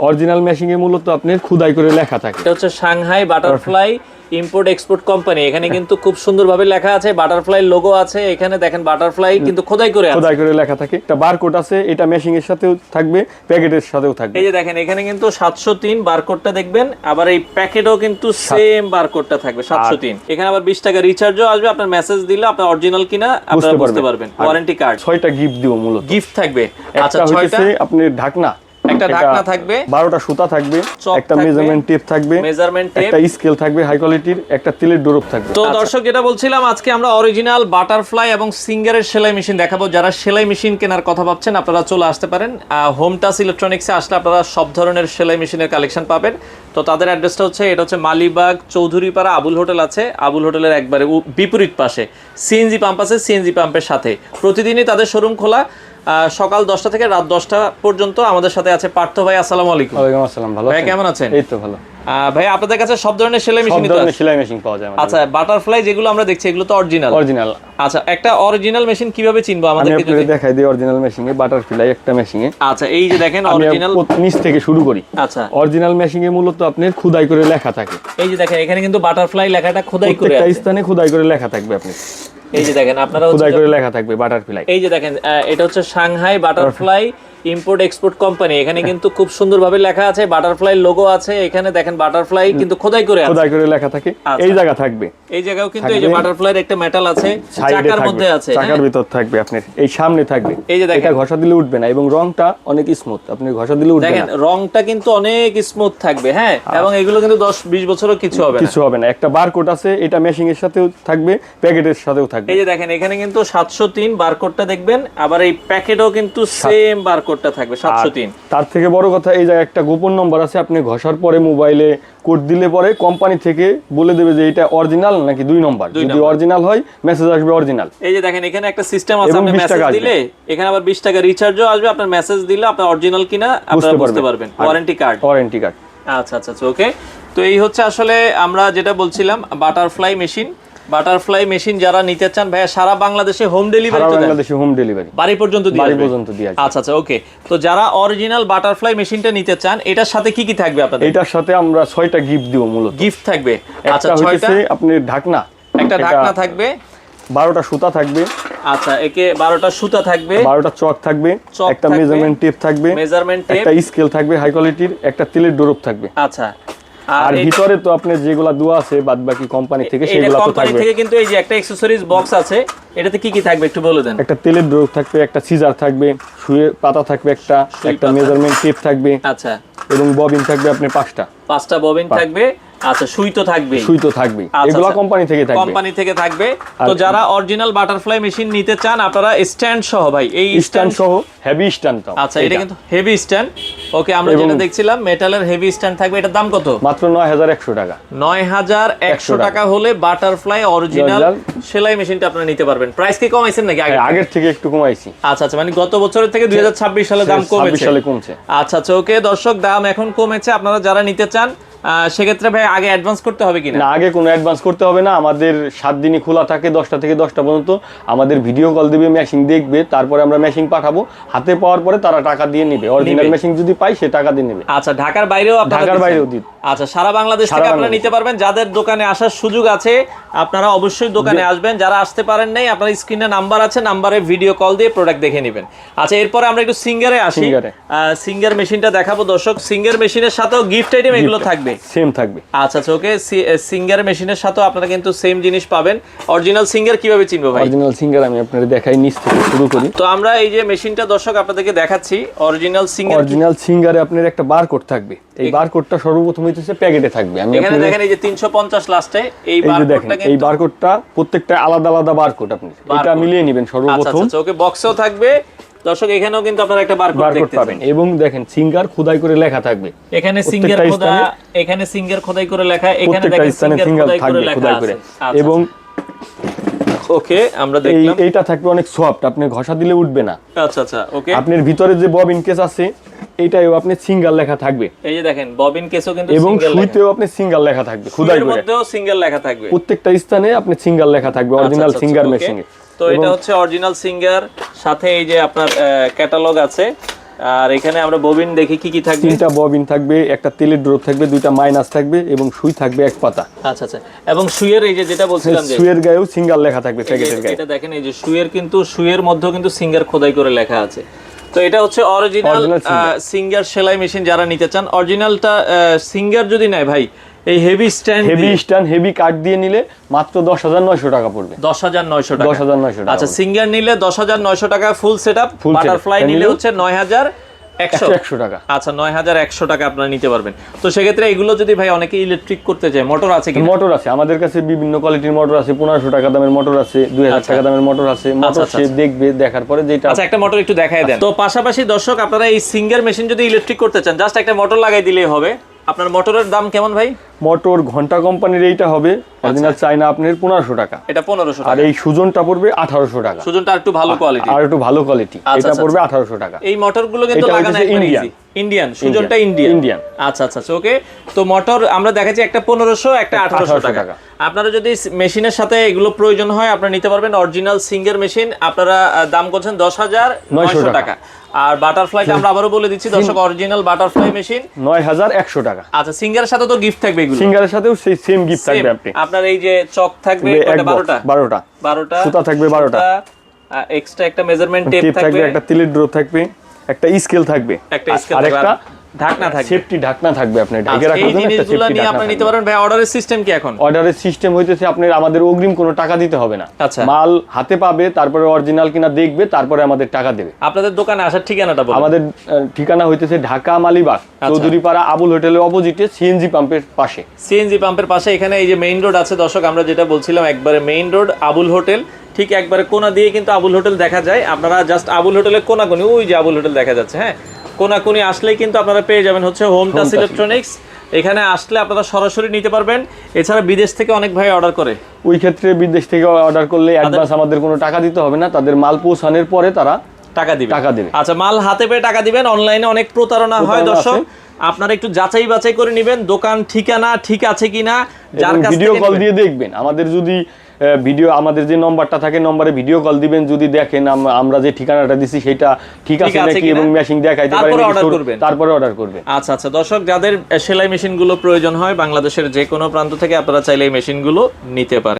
Original মেশিনে মূলত আপনার খোদাই করে লেখা থাকে। এটা হচ্ছে Shanghai butterfly import export company. এখানে কিন্তু খুব সুন্দরভাবে লেখা আছে, বাটারফ্লাই লোগো আছে। এখানে দেখেন বাটারফ্লাই কিন্তু খোদাই করে লেখা থাকে। একটা বারকোড আছে, এটা মেশিনের সাথেও থাকবে, প্যাকেটের সাথেও থাকবে। এই যে দেখেন এখানে কিন্তু 703 বারকোডটা দেখবেন, আবার এই প্যাকেটেও কিন্তু সেম বারকোডটা থাকবে 703। এখানে আবার 20 টাকা রিচার্জও আসবে, আপনার মেসেজ দিলে আপনার অরিজিনাল কিনা আপনারা বুঝতে পারবেন। ওয়ারেন্টি কার্ড 6টা গিফট দিব, মূলত গিফট থাকবে। আচ্ছা, 6টা আপনি ঢাকনা, একটা ঢাকনা থাকবে, 12টা সুতা থাকবে, একটা মেজারমেন্ট টেপ থাকবে, একটা স্কেল থাকবে হাই কোয়ালিটির, একটা তেলের ডোরপ থাকবে। তো দর্শক, যেটা বলছিলাম, আজকে আমরা অরিজিনাল বাটারফ্লাই এবং সিঙ্গারের সেলাই মেশিন দেখাবো। যারা সেলাই মেশিন কেনার কথা ভাবছেন আপনারা চলে আসতে পারেন। হোম টাচ ইলেকট্রনিক্সে আসলে আপনারা সব ধরনের সেলাই মেশিনের কালেকশন পাবেন। তো তাদের অ্যাড্রেসটা হচ্ছে, এটা হচ্ছে মালিবাগ চৌধুরীপাড়া আবুল হোটেল আছে, আবুল হোটেলের একবারে বিপরীত পাশে সিএনজি পাম্প আছে, সিএনজি পাম্পের সাথে। প্রতিদিনই তাদের শোরুম খোলা, সকাল 10টা থেকে রাত 10টা পর্যন্ত। আমাদের সাথে আছে পার্থ ভাই। আসসালামু আলাইকুম। ওয়ালাইকুম আসসালাম। ভালো ভাই, কেমন আছেন? এই তো ভালো ভাই, আপনাদের কাছে সব ধরনের সেলাই মেশিন পাওয়া যায়। আচ্ছা, বাটারফ্লাই যেগুলো আমরা দেখছি এগুলো তো অরিজিনাল। আচ্ছা, একটা অরিজিনাল মেশিন কিভাবে চিনবো আমাদেরকে যদি দেখাই দিই। অরিজিনাল মেশিনে বাটারফ্লাই একটা মেশিনে। আচ্ছা, এই যে দেখেন অরিজিনাল, নিচ থেকে শুরু করি। আচ্ছা, অরিজিনাল মেশিনে মূলত আপনার খোদাই করে লেখা থাকে। এই যে দেখেন এখানে কিন্তু বাটারফ্লাই লেখাটা খোদাই করে আছে, প্রত্যেকটা স্থানে খোদাই করে লেখা থাকবে। আপনি এই যে দেখেন, আপনারা খোদাই করে লেখা থাকবে বাটারফ্লাই। এই যে দেখেন, এটা হচ্ছে Shanghai butterfly import export company. এখানে কিন্তু খুব সুন্দরভাবে লেখা আছে, বাটারফ্লাই লোগো আছে। এখানে দেখেন বাটারফ্লাই কিন্তু খোদাই করে লেখা থাকে। এই জায়গা থাকবে, এই জায়গাও কিন্তু এই যে বাটারফ্লাইয়ের একটা মেটাল আছে, চাকার মধ্যে আছে, চাকার ভিতর থাকবে, আপনার এই সামনে থাকবে। এই যে দেখেন, এটা ঘষা দিলে উঠবে না, এবং রংটা অনেক স্মুথ, আপনি ঘষা দিলে উঠবে না। দেখেন রংটা কিন্তু অনেক স্মুথ থাকবে, হ্যাঁ, এবং এগুলো কিন্তু 10-20 বছরও কিছু হবে না। একটা বারকোড আছে, এটা মেশিনের সাথেও থাকবে, প্যাকেটের সাথেও থাকবে। এই যে দেখেন এখানে কিন্তু 703 বারকোডটা দেখবেন, আবার এই প্যাকেটেও কিন্তু সেম বারকোডটা থাকবে 703। তার থেকে বড় কথা, এই জায়গায় একটা গোপন নম্বর আছে। আপনি ঘষার পরে মোবাইলে কোড দিলে পরে কোম্পানি থেকে বলে দেবে যে এটা অরিজিনাল নাকি 2 নম্বর। যদি অরিজিনাল হয় মেসেজ আসবে অরিজিনাল। এই যে দেখেন এখানে একটা সিস্টেম আছে, আপনি মেসেজ দিলে এখানে আবার 20 টাকা রিচার্জও আসবে, আপনার মেসেজ দিলে আপনার অরিজিনাল কিনা আপনারা বুঝতে পারবেন। Warranty card. আচ্ছা আচ্ছা, ওকে। তো এই হচ্ছে আসলে আমরা যেটা বলছিলাম, বাটারফ্লাই মেশিন যারা নিতে চান ভাইয়া, সারা বাংলাদেশে হোম ডেলিভারি বাড়ি পর্যন্ত দিয়ে। আচ্ছা আচ্ছা, ওকে। তো যারা অরিজিনাল বাটারফ্লাই মেশিনটা নিতে চান, এটার সাথে কি কি থাকবে আপনাদের? এটার সাথে আমরা 6টা গিফট দিব, মূলত গিফট থাকবে। আচ্ছা, 6টা। আপনি ঢাকনা, একটা ঢাকনা থাকবে, 12টা সুতা থাকবে। আচ্ছা, একে 12টা সুতা থাকবে, 12টা চক থাকবে, একটা মেজারমেন্ট টেপ থাকবে, একটা স্কেল থাকবে হাই কোয়ালিটির, একটা তেলের ডোরপ থাকবে। আচ্ছা, আর ভিতরে তো আপনি যেগুলা দোয়া আছে বাদ বাকি কোম্পানি থেকে সেগুলো তো থাকবে। কোম্পানি থেকে কিন্তু এই যে একটা অ্যাকসেসরিজ বক্স আছে, এটাতে কি কি থাকবে একটু বলে দেন। একটা তেলের ডোরপ থাকবে, একটা সিজার থাকবে, সুইয়ের পাতা থাকবে, একটা মেজারমেন্ট টেপ থাকবে। আচ্ছা, এবং ববিন থাকবে আপনার 5টা ববিন থাকবে। আচ্ছা, সুই তো থাকবে। এগুলো কোম্পানি থেকে থাকবে। তো যারা অরিজিনাল বাটারফ্লাই মেশিন নিতে চান, আপনারা স্ট্যান্ড সহ, ভাই এই স্ট্যান্ড সহ হেভি স্ট্যান্ড। আচ্ছা, এটা কিন্তু হেভি স্ট্যান্ড। ওকে, আমরা যেটা দেখছিলাম মেটালের হেভি স্ট্যান্ড থাকবে। এটার দাম কত? মাত্র 9100 টাকা। 9100 টাকা হলে বাটারফ্লাই অরিজিনাল সেলাই মেশিনটা আপনারা নিতে পারবেন। প্রাইস কি কমাইছেন নাকি আগের থেকে? একটু কমাইছি। আচ্ছা আচ্ছা, মানে গত বছরের থেকে 2026 সালে দাম কমেছে। আচ্ছা আচ্ছা, ওকে। দর্শক, দাম এখন কমেছে। আপনারা যারা নিতে চান সেক্ষেত্রে ভাই আগে অ্যাডভান্স করতে হবে কিনা? না, আগে কোনো অ্যাডভান্স করতে হবে না। আমাদের 7 দিনই খোলা থাকে, 10টা থেকে 10টা পর্যন্ত। আমাদের ভিডিও কল দিবে, মেশিন দেখবে, তারপরে আমরা মেশিন পাঠাবো। হাতে পাওয়ার পরে তারা টাকা দিয়ে নেবে। অরিজিনাল মেশিন যদি পাই সে টাকা দিয়ে নেবে। আচ্ছা, ঢাকার বাইরেও দিই। আচ্ছা, সারা বাংলাদেশ থেকে আপনারা নিতে পারবেন। যাদের দোকানে আসার সুযোগ আছে আপনারা অবশ্যই দোকানে আসবেন। যারা আসতে পারেন নাই, আপনার স্ক্রিনে নাম্বার আছে, নাম্বারে ভিডিও কল দিয়ে প্রোডাক্ট দেখে নেবেন। আচ্ছা, এরপরে আমরা একটু সিঙ্গারে আসি। সিঙ্গার মেশিনটা দেখাবো দর্শক। সিঙ্গার মেশিনের সাথেও গিফট আইটেম এগুলো থাকবে, সেম থাকবে। আচ্ছা আচ্ছা, ওকে। সিঙ্গার মেশিনের সাথেও আপনারা কিন্তু সেম জিনিস পাবেন। অরিজিনাল সিঙ্গার কিভাবে চিনবো ভাই? অরিজিনাল সিঙ্গার আমি আপনাদের দেখাই, নিচ থেকে শুরু করি। তো আমরা এই যে মেশিনটা দর্শক আপনাদেরকে দেখাচ্ছি, অরিজিনাল সিঙ্গারে আপনার একটা বারকোড থাকবে। এই বারকোডটা সর্বপ্রথম হচ্ছে প্যাকেটে থাকবে। আমি এখানে দেখেন এই যে 350 লাস্টে এই বারকোডটা, এই বারকোডটা প্রত্যেকটা আলাদা আলাদা বারকোড, আপনি এটা মিলিয়ে নেবেন সর্বপ্রথম। আচ্ছা, ওকে। বক্সেও থাকবে দর্শক, এখানেও কিন্তু আপনারা একটা বারকোড দেখতে পাবেন। এবং দেখেন সিঙ্গার খোদাই করে লেখা থাকবে। এখানে সিঙ্গার খোদাই করে লেখা, এখানে দেখেন সিঙ্গার খোদাই করে লেখা আছে। এবং ওকে, আমরা দেখলাম এইটা থাকবে অনেক সফট, আপনি ঘষা দিলে উঠবে না। আচ্ছা আচ্ছা, ওকে। আপনার ভিতরে যে ববিন কেস আছে এটাও আপনি সিঙ্গেল লেখা থাকবে। এই যে দেখেন ববিন কেসও কিন্তু এবং সুইতেও আপনি সিঙ্গেল লেখা থাকবে, খোদাই করে। এর মধ্যেও সিঙ্গেল লেখা থাকবে, প্রত্যেকটা স্থানে আপনি সিঙ্গেল লেখা থাকবে অরিজিনাল সিঙ্গার মেশিনে। তো এটা হচ্ছে অরিজিনাল সিঙ্গার, সাথে এই যে আপনার ক্যাটালগ আছে। আর এখানে আমরা ববিন দেখি কি কি থাকবে। 3টা ববিন থাকবে, একটা তেলের ড্রপ থাকবে, 2টা মাইনাস থাকবে এবং সুই থাকবে এক পাতা। আচ্ছা আচ্ছা, এবং সুইয়ের এই যে যেটা বলছিলাম যে সুইয়ের গায়েও সিঙ্গার লেখা থাকবে প্যাকেটের গায়ে। এটা দেখেন এই যে সুইয়ের কিন্তু সুইয়ের মধ্যেও কিন্তু সিঙ্গার খোদাই করে লেখা আছে। তো এটা হচ্ছে অরিজিনাল সিঙ্গার সেলাই মেশিন। যারা নিতে চান অরিজিনালটা সিঙ্গার যদি নেয় ভাই, এই হেভি স্ট্যান্ড হেভি কাট দিয়ে নিলে মাত্র 10,900 টাকা পড়বে। 10,900 টাকা। 10,900 টাকা। আচ্ছা, সিঙ্গার নিলে 10,900 টাকা ফুল সেটআপ, বাটারফ্লাই নিলে হচ্ছে 9,100 টাকা। আচ্ছা, 9,100 টাকা আপনারা নিতে পারবেন। তো সেক্ষেত্রে এগুলো যদি ভাই অনেকে ইলেকট্রিক করতে চায়, মোটর আছে কি? মোটর আছে আমাদের কাছে, বিভিন্ন কোয়ালিটির মোটর আছে। 1500 টাকা দামের মোটর আছে, 2000 টাকা দামের মোটর আছে। মোটর সে দেখবে, দেখার পরে যেটা। আচ্ছা, একটা মোটর একটু দেখায় দেন। তো পাশাপাশি দর্শক আপনারা এই সিঙ্গার মেশিন যদি ইলেকট্রিক করতে চান, জাস্ট একটা মোটর লাগাই দিলেই হবে। আপনার মোটরের দাম কেমন ভাই? মোটর ঘন্টা কোম্পানির এইটা হবে অরিজিনাল চাইনা আপনার 1500 টাকা। এটা 1500 টাকা। আর এই সুজনটা পড়বে 1800 টাকা। সুজনটা একটু ভালো কোয়ালিটি, আর একটু ভালো কোয়ালিটি, এটা পড়বে 1800 টাকা। এই মোটরগুলো কিন্তু লাগানো একদম ইজি। Indian, সুজনটা Indian. আচ্ছা আচ্ছা, ওকে। তো মোটর আমরা দেখাচ্ছি একটা 1500, একটা 1800 টাকা। আপনারা যদি মেশিনের সাথে এগুলো প্রয়োজন হয় আপনারা নিতে পারবেন। অরিজিনাল সিঙ্গার মেশিন আপনারা দাম করছেন 10,900 টাকা। আর বাটারফ্লাইটা আমরা আবারও বলে দিচ্ছি দর্শক, অরিজিনাল বাটারফ্লাই মেশিন 9,100 টাকা। আচ্ছা, সিঙ্গারের সাথে তো গিফট থাকবে এগুলো? সিঙ্গারের সাথেও সেই সেম গিফট থাকবে। আপনি আপনার এই যে চক থাকবে কয়টা? 12টা সুতা থাকবে 12টা। এক্সট্রা একটা মেজারমেন্ট টেপ থাকবে, একটা তিলের ড্রপ থাকবে, একটা স্কেল থাকবে, আর একটা ঢাকনা থাকবে, সেফটি ঢাকনা থাকবে। আপনি ঢেকে রাখার জন্য একটা জিনিসগুলো সেফটি নিয়ে ঢাকনা আপনি নিতে পারেন ভাই। অর্ডারের সিস্টেম কি এখন? অর্ডারের সিস্টেম হইতেছে আপনার আমাদের অগ্রিম কোনো টাকা দিতে হবে না। আচ্ছা, মাল হাতে পাবে, তারপরে অরিজিনাল কিনা দেখবে, তারপরে আমাদের টাকা দেবে। আপনাদের দোকানে আসার ঠিকানাটা বলুন। আমাদের ঠিকানা হইতেছে ঢাকা মালিবাগ, চৌধুরীপাড়া আবুল হোটেলের অপোজিটে সিএনজি পাম্পের পাশে। সিএনজি পাম্পের পাশে এখানে এই যে মেইন রোড আছে দর্শক, আমরা যেটা বলছিলাম একবারে মেইন রোড আবুল হোটেল, ঠিক একবারে কোনা দিয়ে কিন্তু আবুল হোটেল দেখা যায়। আপনারা জাস্ট আবুল হোটেলের কোনাকুনি, ওই যে আবুল হোটেল দেখা যাচ্ছে, হ্যাঁ, কোনাকুনি আসলেই কিন্তু আপনারা পেয়ে যাবেন হচ্ছে হোম টাচ ইলেকট্রনিক্স। এখানে আসলে আপনারা সরাসরি নিতে পারবেন। এছাড়া বিদেশ থেকে অনেক ভাই অর্ডার করে, ওই ক্ষেত্রে বিদেশ থেকে অর্ডার করলে অ্যাডভান্স আমাদের কোনো টাকা দিতে হবে না। তাদের মাল পৌঁছানোর পরে তারা টাকা দিবে। আচ্ছা, মাল হাতে পেয়ে টাকা দিবেন। অনলাইনে অনেক প্রতারণা হয় দর্শক, আপনারা একটু যাচাই বাছাই করে নেবেন দোকান ঠিকানা ঠিক আছে কিনা। যার কাছে ভিডিও কল দিয়ে দেখবেন। আমাদের যদি ভিডিও, আমাদের যে নম্বরটা থাকে নম্বরে ভিডিও কল দিবেন, যদি দেখেন আমরা যে ঠিকানাটা দিছি সেটা ঠিক আছে নাকি এবং মেশিন দেখাইতে পারেন, তারপরে অর্ডার করবেন। আচ্ছা আচ্ছা, দর্শক যাদের সেলাই মেশিনগুলো প্রয়োজন হয় বাংলাদেশের যে কোনো প্রান্ত থেকে আপনারা চাইলে এই মেশিনগুলো নিতে পারেন।